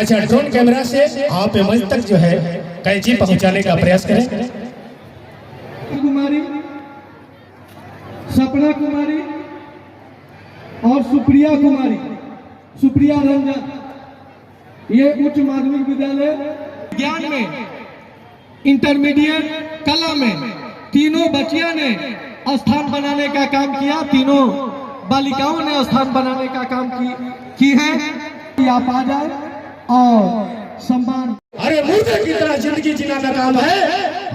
अच्छा, drone camera से आप मंच तक जो है कैंची पहुंचाने का प्रयास करें। कुमारी, सपना कुमारी और सुप्रिया कुमारी, सुप्रिया रंजन, ये उच्च माध्यमिक विद्यालय विज्ञान में, इंटरमीडिएट कला में तीनों बच्चियां ने स्थान बनाने का काम किया। तीनों बालिकाओं ने स्थान बनाने का काम की है। आप आ जाए और सम्मान। अरे मुर्दे की तरह जिंदगी जीना नाकाम है,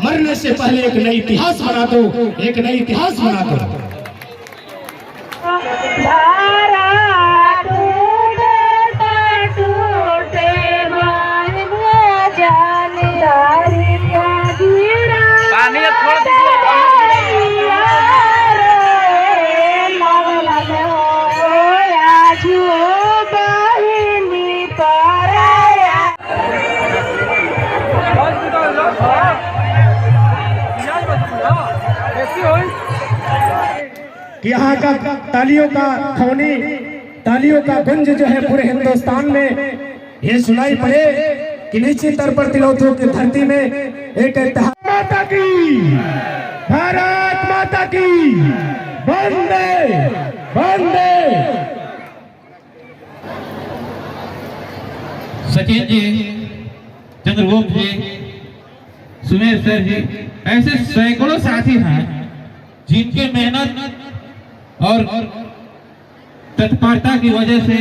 मरने से पहले एक नई इतिहास बना दो, एक नई इतिहास बना दो। यहाँ का तालियों का ध्वनि, तालियों का गुंज जो है पूरे हिंदुस्तान में ये सुनाई पड़े कि नीचे तर पर तिलौथों की धरती में एक माता की, भारत माता की, वंदे वंदे। सचिन जी, चंद्रगुप्त जी, सुमेर सर जी, ऐसे सैकड़ों साथी हैं जिनके मेहनत और तत्परता की वजह से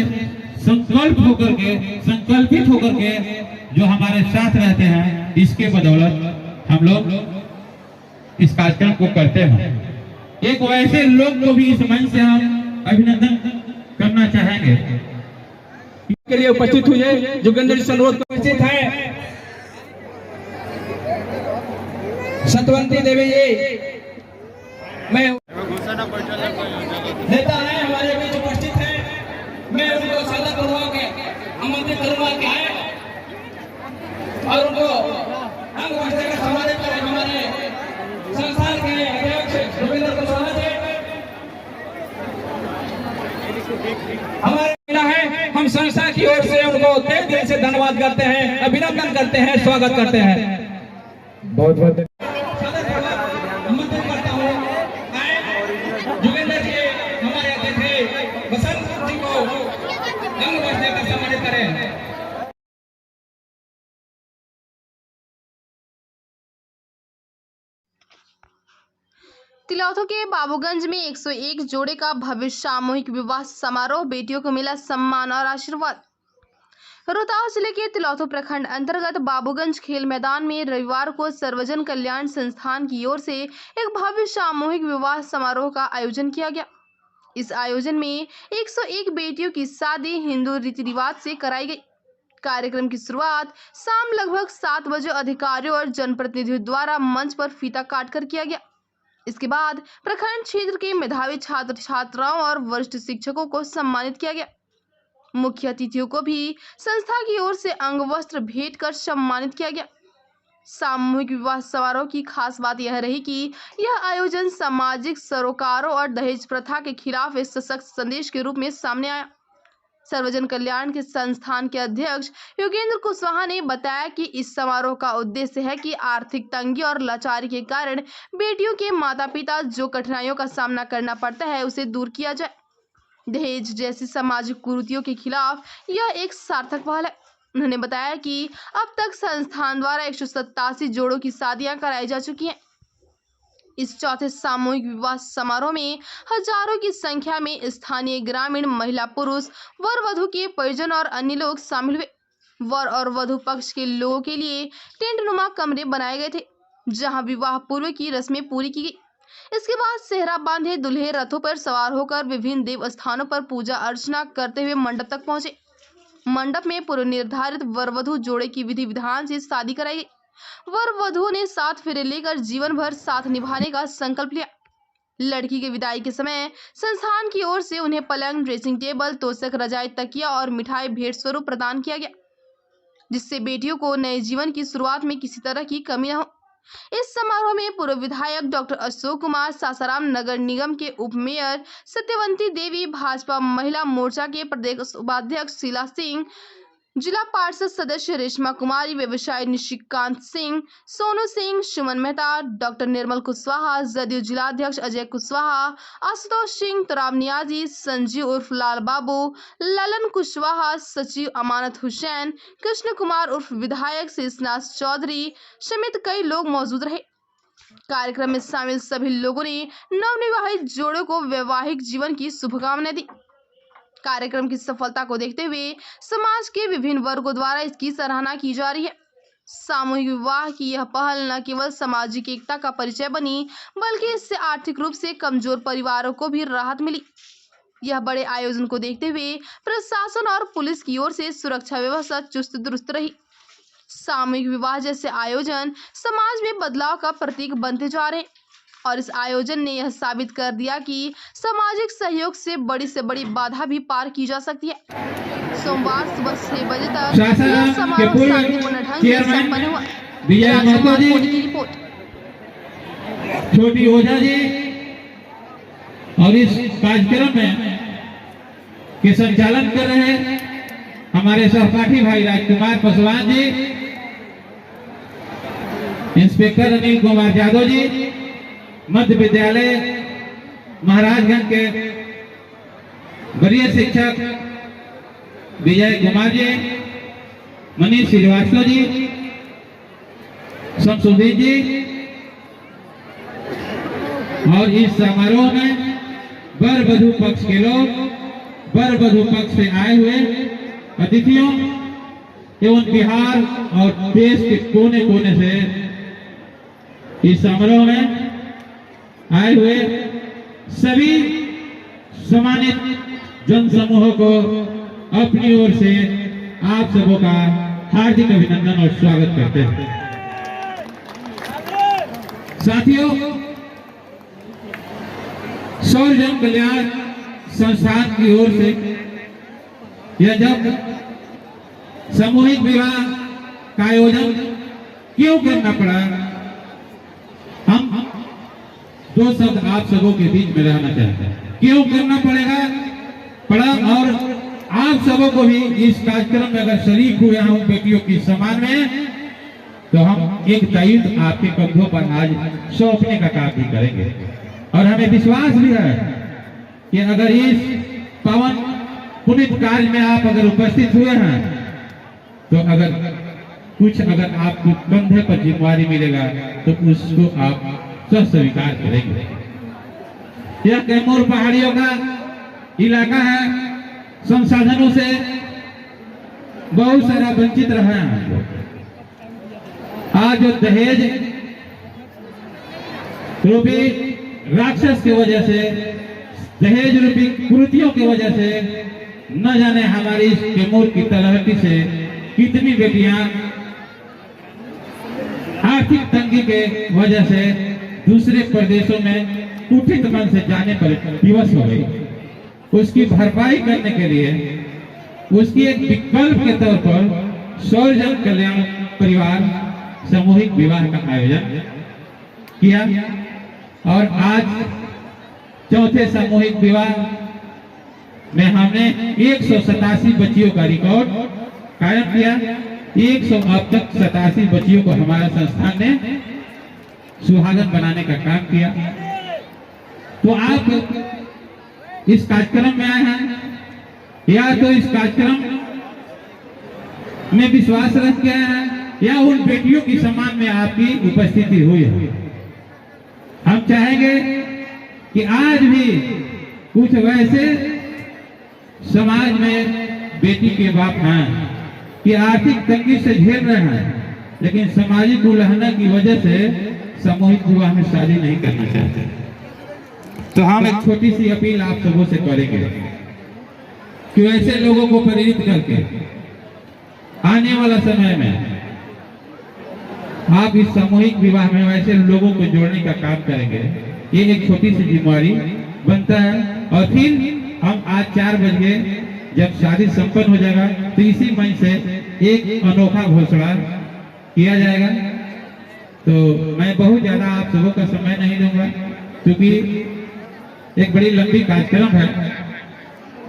संकल्पित होकर के जो हमारे साथ रहते हैं, इसके बदौलत हम लोग इस कार्यक्रम को करते हैं। एक वैसे लोग को भी इस मंच से हम अभिनंदन करना चाहेंगे के लिए उपस्थित हुए जोगेंद्र सनोद को उपस्थित है, सतवंती देवी जी, मैं नेता है हमारे बीच उपस्थित है। मैं उनको सादा करवा के आमंत्रित करूंगा कि आए और उनको अंग वस्त्र का सम्मानित करें। हमारे संस्थान के अध्यक्ष रविंद्र कुशवाहा जी हमारे है, हम संस्था की ओर से उनको तहे दिल से धन्यवाद करते हैं, अभिनंदन करते हैं, स्वागत करते हैं। बहुत बहुत तिलौथों के बाबूगंज में 101 जोड़े का भव्य सामूहिक विवाह समारोह, बेटियों को मिला सम्मान और आशीर्वाद। रोहतास जिले के तिलौथो प्रखंड अंतर्गत बाबूगंज खेल मैदान में रविवार को सर्वजन कल्याण संस्थान की ओर से एक भव्य सामूहिक विवाह समारोह का आयोजन किया गया। इस आयोजन में 101 बेटियों की शादी हिंदू रीति रिवाज से कराई गई। कार्यक्रम की शुरुआत शाम लगभग 7 बजे अधिकारियों और जनप्रतिनिधियों द्वारा मंच पर फीता काटकर किया गया। इसके बाद प्रखंड क्षेत्र के मेधावी छात्र छात्राओं और वरिष्ठ शिक्षकों को सम्मानित किया गया। मुख्य अतिथियों को भी संस्था की ओर से अंग वस्त्र भेंट कर सम्मानित किया गया। सामूहिक विवाह समारोह की खास बात यह रही कि यह आयोजन सामाजिक सरोकारों और दहेज प्रथा के खिलाफ एक सशक्त संदेश के रूप में सामने आया। सर्वजन कल्याण के संस्थान के अध्यक्ष योगेंद्र कुशवाहा ने बताया कि इस समारोह का उद्देश्य है कि आर्थिक तंगी और लाचारी के कारण बेटियों के माता पिता जो कठिनाइयों का सामना करना पड़ता है उसे दूर किया जाए। दहेज जैसी सामाजिक कुरीतियों के खिलाफ यह एक सार्थक पहल है। उन्होंने बताया कि अब तक संस्थान द्वारा 187 जोड़ों की शादियां कराई जा चुकी हैं। इस चौथे सामूहिक विवाह समारोह में हजारों की संख्या में स्थानीय ग्रामीण, महिला, पुरुष, वर वधू के परिजन और अन्य लोग शामिल हुए। वर और वधू पक्ष के लोगों के लिए टेंट नुमा कमरे बनाए गए थे, जहां विवाह पूर्व की रस्में पूरी की गई। इसके बाद सेहरा बांधे दुल्हे रथों पर सवार होकर विभिन्न देव स्थानों पर पूजा अर्चना करते हुए मंडप तक पहुंचे। मंडप में पूर्व निर्धारित वर वधू जोड़े की विधि विधान से शादी कराई गई। वर वधु ने 7 फेरे लेकर जीवन भर साथ निभाने का संकल्प लिया। लड़की के विदाई के समय संस्थान की ओर से उन्हें पलंग, ड्रेसिंग टेबल, तोशक, रजाई, तकिया और मिठाई भेंट स्वरूप प्रदान किया गया, जिससे बेटियों को नए जीवन की शुरुआत में किसी तरह की कमी न हो। इस समारोह में पूर्व विधायक डॉक्टर अशोक कुमार, सासाराम नगर निगम के उप मेयर सत्यवंती देवी, भाजपा महिला मोर्चा के प्रदेश उपाध्यक्ष शीला सिंह, जिला पार्षद सदस्य रेशमा कुमारी, व्यवसायी निशिकांत सिंह, सोनू सिंह, सुमन मेहता, डॉक्टर निर्मल कुशवाहा, जदयू जिलाध्यक्ष अजय कुशवाहा, आशुतोष सिंह, तराब नियाजी, संजीव उर्फ लाल बाबू, ललन कुशवाहा, सचिव अमानत हुसैन, कृष्ण कुमार उर्फ विधायक शेषनाथ चौधरी समेत कई लोग मौजूद रहे। कार्यक्रम में शामिल सभी लोगों ने नवविवाहित जोड़ों को वैवाहिक जीवन की शुभकामनाएं दी। कार्यक्रम की सफलता को देखते हुए समाज के विभिन्न वर्गों द्वारा इसकी सराहना की जा रही है। सामूहिक विवाह की यह पहल न केवल सामाजिक एकता का परिचय बनी, बल्कि इससे आर्थिक रूप से कमजोर परिवारों को भी राहत मिली। यह बड़े आयोजन को देखते हुए प्रशासन और पुलिस की ओर से सुरक्षा व्यवस्था चुस्त दुरुस्त रही। सामूहिक विवाह जैसे आयोजन समाज में बदलाव का प्रतीक बनते जा रहे हैं और इस आयोजन ने यह साबित कर दिया कि सामाजिक सहयोग से बड़ी बाधा भी पार की जा सकती है। सोमवार सुबह 6 बजे तक यह समारोह शांतिपूर्ण ढंग से संपन्न हुआ। विजय महतो जी, की रिपोर्ट। छोटी ओझा जी और इस कार्यक्रम में के संचालन कर रहे हमारे सहपाठी भाई राजकुमार पासवान जी, इंस्पेक्टर अनिल कुमार यादव जी, मध्य विद्यालय महाराजगंज के वरीय शिक्षक विजय कुमार जी, मनीष श्रीवास्तव जी, शमसुद्दीन जी और इस समारोह में वर वधू पक्ष के लोग, वर वधू पक्ष से आए हुए अतिथियों एवं बिहार और देश के कोने कोने से इस समारोह में आए हुए सभी सम्मानित जन समूहों को अपनी ओर से आप सबों का हार्दिक अभिनंदन और स्वागत करते हैं। साथियों, सौर जन कल्याण संस्थान की ओर से यह जब सामूहिक विवाह का आयोजन क्यों करना पड़ा, हम दो शब्द आप सबों के बीच में रहना चाहते हैं। क्यों करना पड़ा और आप सबों को भी इस कार्यक्रम में अगर शरीक हुए हैं बेटियों की सम्मान में, तो हम एक दायित्व आपके कंधों पर आज सौंपने का काम भी करेंगे। और हमें विश्वास भी है कि अगर इस पावन पुनीत कार्य में आप अगर उपस्थित हुए हैं, तो अगर आपको कंधे पर जिम्मेवारी मिलेगा तो उसको आप स्वीकार करेंगे। यह कैमूर पहाड़ियों का इलाका है, संसाधनों से बहुत सारा वंचित रहे हैं। आज जो दहेज रूपी राक्षस की वजह से, दहेज रूपी कुरीतियों की वजह से न जाने हमारी इस कैमूर की तलहटी से कितनी बेटियां आर्थिक तंगी के वजह से दूसरे प्रदेशों में कुठित मन से जाने पर विवश हो गई। उसकी भरपाई करने के लिए उसकी एक विकल्प के तौर पर सौर जन कल्याण परिवार सामूहिक विवाह का आयोजन किया और आज चौथे सामूहिक विवाह में हमने 187 बच्चियों का रिकॉर्ड कायम किया। 100 अब तक 87 बच्चियों को हमारा संस्थान ने सुहागन बनाने का काम किया। तो आप इस कार्यक्रम में आए हैं या तो इस कार्यक्रम में विश्वास रख के आए हैं या उन बेटियों की सम्मान में आपकी उपस्थिति हुई है। हम चाहेंगे कि आज भी कुछ वैसे समाज में बेटी के बाप हैं कि आर्थिक तंगी से झेल रहे हैं, लेकिन सामाजिक उल्लंघन की वजह से सामूहिक विवाह में शादी नहीं करना चाहते। तो हम एक छोटी सी अपील आप सबों से करेंगे कि ऐसे लोगों को प्रेरित करके आने वाला समय में आप इस सामूहिक विवाह में वैसे लोगों को जोड़ने का काम करेंगे। ये एक छोटी सी जिम्मेवारी बनता है। और फिर हम आज 4 बजे जब शादी संपन्न हो जाएगा तो इसी मंच से एक अनोखा घोषणा किया जाएगा। तो मैं बहुत ज्यादा आप सबों का समय नहीं दूंगा क्योंकि एक बड़ी लंबी कार्यक्रम है।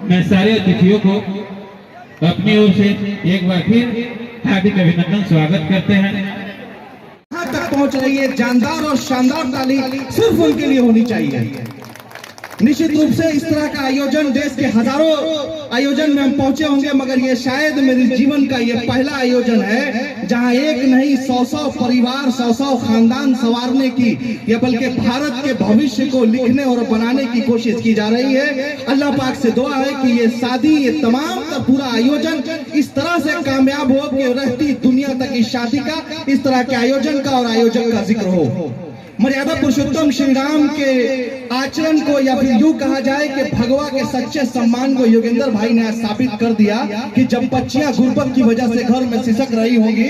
मैं सारे अतिथियों को अपनी ओर से एक बार फिर हार्दिक अभिनंदन स्वागत करते हैं। यहाँ तक पहुंच रही है, जानदार और शानदार ताली सिर्फ उनके लिए होनी चाहिए। निश्चित रूप से इस तरह का आयोजन देश के हजारों आयोजन में हम पहुंचे होंगे, मगर ये शायद मेरे जीवन का ये पहला आयोजन है जहां एक नहीं 100 परिवार 100 खानदान संवारने की, या बल्कि भारत के भविष्य को लिखने और बनाने की कोशिश की जा रही है। अल्लाह पाक से दुआ है कि ये शादी, ये तमाम का पूरा आयोजन इस तरह से कामयाब हो कि रहती दुनिया तक इस शादी का, इस तरह के आयोजन का और आयोजक का जिक्र हो। मर्यादा पुरुषोत्तम श्री राम के आचरण को, या फिर यूं कहा जाए कि भगवा के सच्चे सम्मान को योगेंद्र भाई ने स्थापित कर दिया कि जब बच्चियां गुर्बत की वजह से घर में सिसक रही होंगी,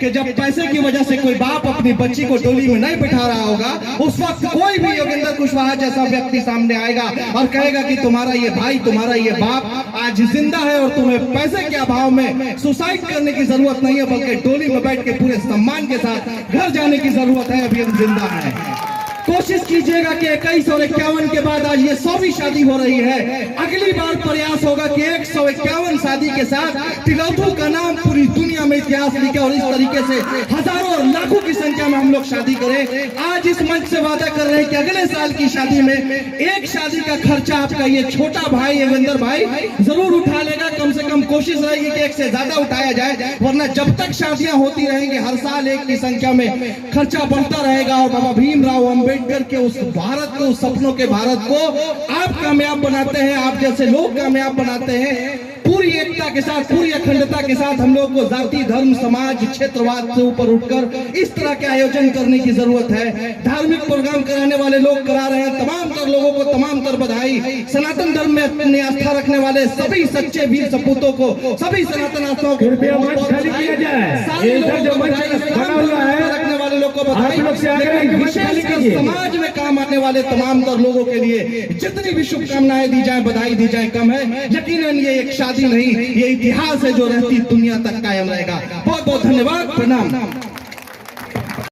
कि जब पैसे की वजह से कोई बाप अपनी बच्ची को डोली में नहीं बिठा रहा होगा, उस वक्त कोई भी योगेंद्र कुशवाहा जैसा व्यक्ति सामने आएगा और कहेगा कि तुम्हारा ये भाई, तुम्हारा ये बाप आज जिंदा है और तुम्हें पैसे के अभाव में सुसाइड करने की जरूरत नहीं है, बल्कि डोली में बैठ के पूरे सम्मान के साथ घर जाने की जरूरत है, अभी हम जिंदा है। कोशिश कीजिएगा कि 2151 के बाद आज ये 100वीं शादी हो रही है। अगली बार प्रयास होगा कि 151 शादी के साथ तिलौथू का नाम पूरी दुनिया में इतिहास लिखे और इस तरीके से हजारों और लाखों की संख्या में हम लोग शादी करें। आज इस मंच से वादा कर रहे हैं कि अगले साल की शादी में एक शादी का खर्चा आपका ये छोटा भाई योगेंद्र भाई जरूर उठा लेगा। कम से कम कोशिश रहेगी कि एक से ज्यादा उठाया जाए, वरना जब तक शादियां होती रहेंगी हर साल एक की संख्या में खर्चा बढ़ता रहेगा। और बाबा भीमराव अम्बेडकर के उस भारत को, उस सपनों के भारत को आप कामयाब बनाते हैं, आप जैसे लोग कामयाब बनाते हैं। पूरी एकता के साथ, पूरी अखंडता के साथ हम लोग को जाति, धर्म, समाज, क्षेत्रवाद से ऊपर उठकर इस तरह के आयोजन करने की जरूरत है। धार्मिक प्रोग्राम कराने वाले लोग करा रहे हैं, तमाम तर लोगों को तमाम तर बधाई। सनातन धर्म में अपनी आस्था रखने वाले सभी सच्चे वीर सपूतों को, सभी सनातन आस्थाओं को रखने वाले लोग को बधाई। विशेषकर समाज में काम आने वाले तमाम तर लोगों के लिए जितनी भी शुभकामनाएं दी जाए, बधाई दी जाए कम है। यकीनन ये एक शादी नहीं, ये इतिहास है जो रहती दुनिया तक कायम रहेगा। बहुत बहुत धन्यवाद, प्रणाम।